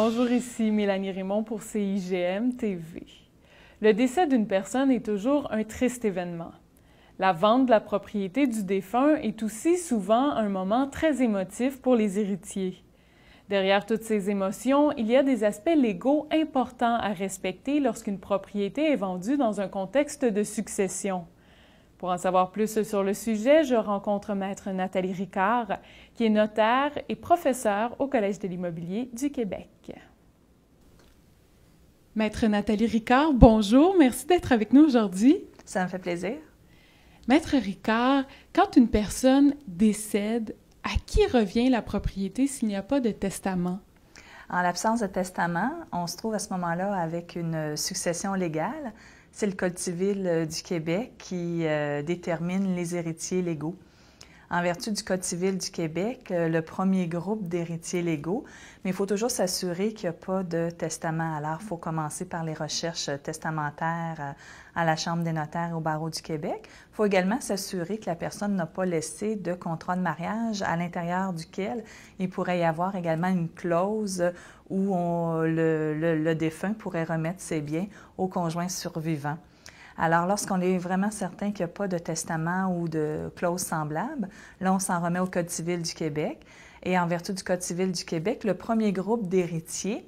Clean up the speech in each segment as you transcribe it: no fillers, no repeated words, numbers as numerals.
Bonjour, ici Mélanie Raymond pour CIGM TV. Le décès d'une personne est toujours un triste événement. La vente de la propriété du défunt est aussi souvent un moment très émotif pour les héritiers. Derrière toutes ces émotions, il y a des aspects légaux importants à respecter lorsqu'une propriété est vendue dans un contexte de succession. Pour en savoir plus sur le sujet, je rencontre Maître Nathalie Ricard, qui est notaire et professeure au Collège de l'immobilier du Québec. Maître Nathalie Ricard, bonjour, merci d'être avec nous aujourd'hui. Ça me fait plaisir. Maître Ricard, quand une personne décède, à qui revient la propriété s'il n'y a pas de testament? En l'absence de testament, on se trouve à ce moment-là avec une succession légale. C'est le Code civil du Québec qui détermine les héritiers légaux. En vertu du Code civil du Québec, le premier groupe d'héritiers légaux, mais il faut toujours s'assurer qu'il n'y a pas de testament. Alors, il faut commencer par les recherches testamentaires à la Chambre des notaires au barreau du Québec. Il faut également s'assurer que la personne n'a pas laissé de contrat de mariage à l'intérieur duquel il pourrait y avoir également une clause où le défunt pourrait remettre ses biens au conjoint survivant. Alors, lorsqu'on est vraiment certain qu'il n'y a pas de testament ou de clause semblable, là, on s'en remet au Code civil du Québec. Et en vertu du Code civil du Québec, le premier groupe d'héritiers,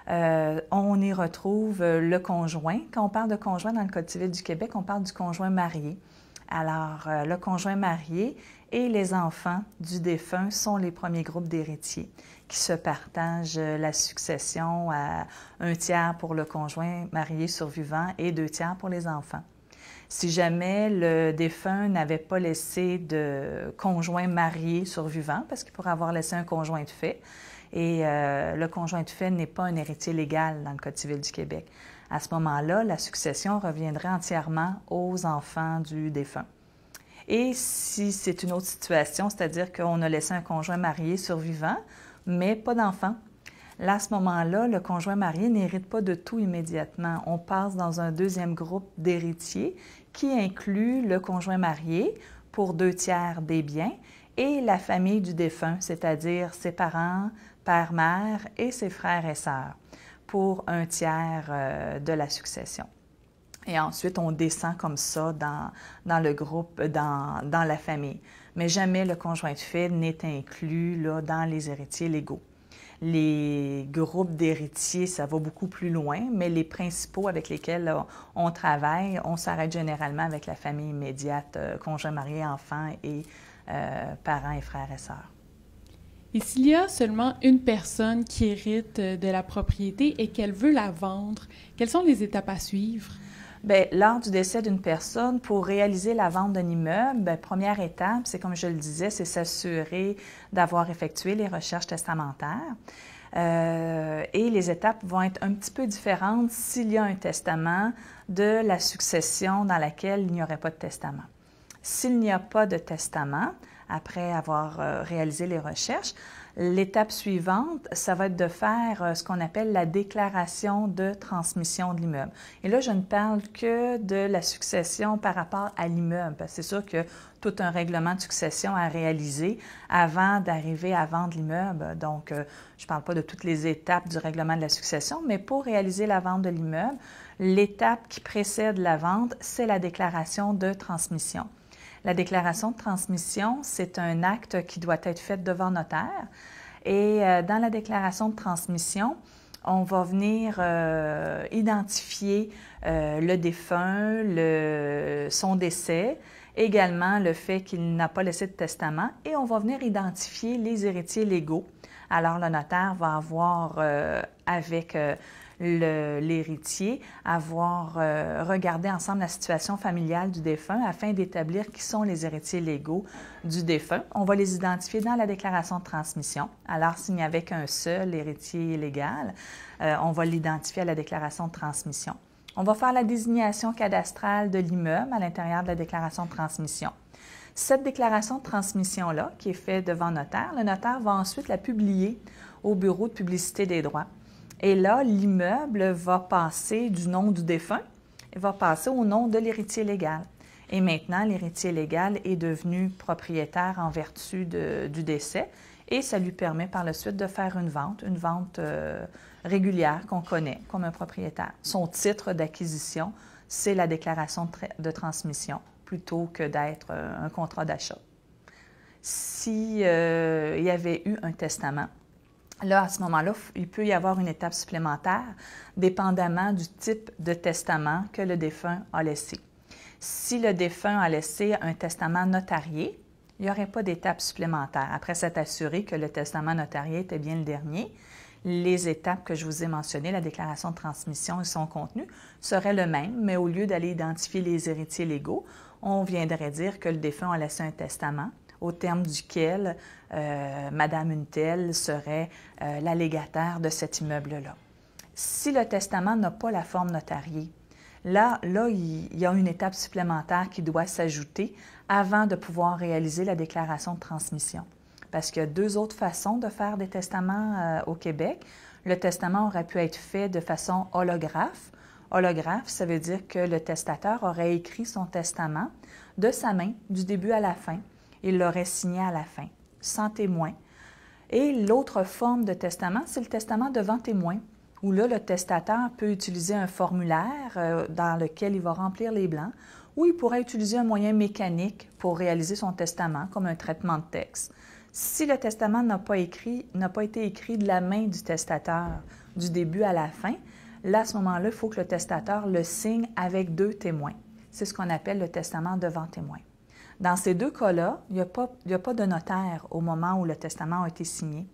on y retrouve le conjoint. Quand on parle de conjoint dans le Code civil du Québec, on parle du conjoint marié. Alors, le conjoint marié et les enfants du défunt sont les premiers groupes d'héritiers qui se partagent la succession à 1/3 pour le conjoint marié survivant et 2/3 pour les enfants. Si jamais le défunt n'avait pas laissé de conjoint marié survivant, parce qu'il pourrait avoir laissé un conjoint de fait, et le conjoint de fait n'est pas un héritier légal dans le Code civil du Québec, à ce moment-là, la succession reviendrait entièrement aux enfants du défunt. Et si c'est une autre situation, c'est-à-dire qu'on a laissé un conjoint marié survivant, mais pas d'enfant, là, à ce moment-là, le conjoint marié n'hérite pas de tout immédiatement. On passe dans un deuxième groupe d'héritiers qui inclut le conjoint marié pour 2/3 des biens et la famille du défunt, c'est-à-dire ses parents, père, mère et ses frères et sœurs, pour 1/3 de la succession. Et ensuite, on descend comme ça dans le groupe, dans la famille. Mais jamais le conjoint de fait n'est inclus là, dans les héritiers légaux. Les groupes d'héritiers, ça va beaucoup plus loin, mais les principaux avec lesquels là, on travaille, on s'arrête généralement avec la famille immédiate, conjoint marié, enfants et parents et frères et sœurs. Et s'il y a seulement une personne qui hérite de la propriété et qu'elle veut la vendre, quelles sont les étapes à suivre? Bien, lors du décès d'une personne, pour réaliser la vente d'un immeuble, bien, première étape, c'est comme je le disais, c'est s'assurer d'avoir effectué les recherches testamentaires. Et les étapes vont être un petit peu différentes s'il y a un testament de la succession dans laquelle il n'y aurait pas de testament. S'il n'y a pas de testament, après avoir réalisé les recherches, l'étape suivante, ça va être de faire ce qu'on appelle la déclaration de transmission de l'immeuble. Et là, je ne parle que de la succession par rapport à l'immeuble, parce que c'est sûr que tout un règlement de succession à réaliser avant d'arriver à vendre l'immeuble. Donc, je ne parle pas de toutes les étapes du règlement de la succession, mais pour réaliser la vente de l'immeuble, l'étape qui précède la vente, c'est la déclaration de transmission. La déclaration de transmission, c'est un acte qui doit être fait devant notaire. Et dans la déclaration de transmission, on va venir identifier le défunt, son décès, également le fait qu'il n'a pas laissé de testament, et on va venir identifier les héritiers légaux. Alors, le notaire va avoir, avec l'héritier, regardé ensemble la situation familiale du défunt afin d'établir qui sont les héritiers légaux du défunt. On va les identifier dans la déclaration de transmission. Alors, s'il n'y avait qu'un seul héritier légal, on va l'identifier à la déclaration de transmission. On va faire la désignation cadastrale de l'immeuble à l'intérieur de la déclaration de transmission. Cette déclaration de transmission-là, qui est faite devant notaire, le notaire va ensuite la publier au bureau de publicité des droits. Et là, l'immeuble va passer du nom du défunt, il va passer au nom de l'héritier légal. Et maintenant, l'héritier légal est devenu propriétaire en vertu du décès et ça lui permet par la suite de faire une vente régulière qu'on connaît comme un propriétaire. Son titre d'acquisition, c'est la déclaration de transmission plutôt que d'être un contrat d'achat. S'il y avait eu un testament, là, à ce moment-là, il peut y avoir une étape supplémentaire, dépendamment du type de testament que le défunt a laissé. Si le défunt a laissé un testament notarié, il n'y aurait pas d'étape supplémentaire. Après s'être assuré que le testament notarié était bien le dernier, les étapes que je vous ai mentionnées, la déclaration de transmission et son contenu, seraient le même, mais au lieu d'aller identifier les héritiers légaux, on viendrait dire que le défunt a laissé un testament au terme duquel Madame une telle serait la légataire de cet immeuble-là. Si le testament n'a pas la forme notariée, là, il y a une étape supplémentaire qui doit s'ajouter avant de pouvoir réaliser la déclaration de transmission. Parce qu'il y a deux autres façons de faire des testaments au Québec. Le testament aurait pu être fait de façon holographe. Holographe, ça veut dire que le testateur aurait écrit son testament de sa main, du début à la fin. Il l'aurait signé à la fin, sans témoin. Et l'autre forme de testament, c'est le testament devant témoin, où là, le testateur peut utiliser un formulaire dans lequel il va remplir les blancs, ou il pourrait utiliser un moyen mécanique pour réaliser son testament, comme un traitement de texte. Si le testament n'a pas été écrit de la main du testateur du début à la fin, là, à ce moment-là, il faut que le testateur le signe avec deux témoins. C'est ce qu'on appelle le testament devant témoin. Dans ces deux cas-là, il n'y a pas de notaire au moment où le testament a été signé.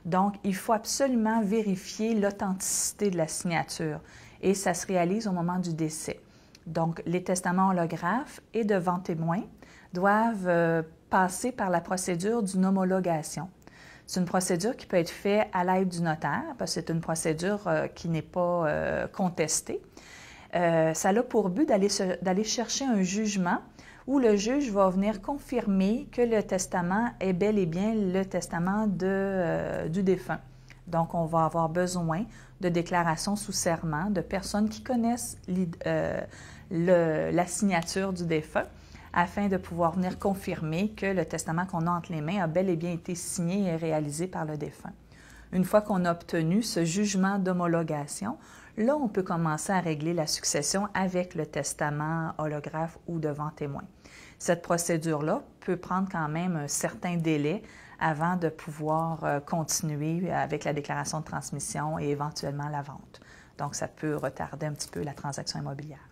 Donc, il faut absolument vérifier l'authenticité de la signature et ça se réalise au moment du décès. Donc, les testaments holographes et devant témoin doivent passer par la procédure d'une homologation. C'est une procédure qui peut être faite à l'aide du notaire, parce que c'est une procédure qui n'est pas contestée. Ça a pour but d'aller chercher un jugement où le juge va venir confirmer que le testament est bel et bien le testament du défunt. Donc, on va avoir besoin de déclarations sous serment de personnes qui connaissent la signature du défunt afin de pouvoir venir confirmer que le testament qu'on a entre les mains a bel et bien été signé et réalisé par le défunt. Une fois qu'on a obtenu ce jugement d'homologation, là, on peut commencer à régler la succession avec le testament holographe ou devant témoin. Cette procédure-là peut prendre quand même un certain délai avant de pouvoir continuer avec la déclaration de transmission et éventuellement la vente. Donc, ça peut retarder un petit peu la transaction immobilière.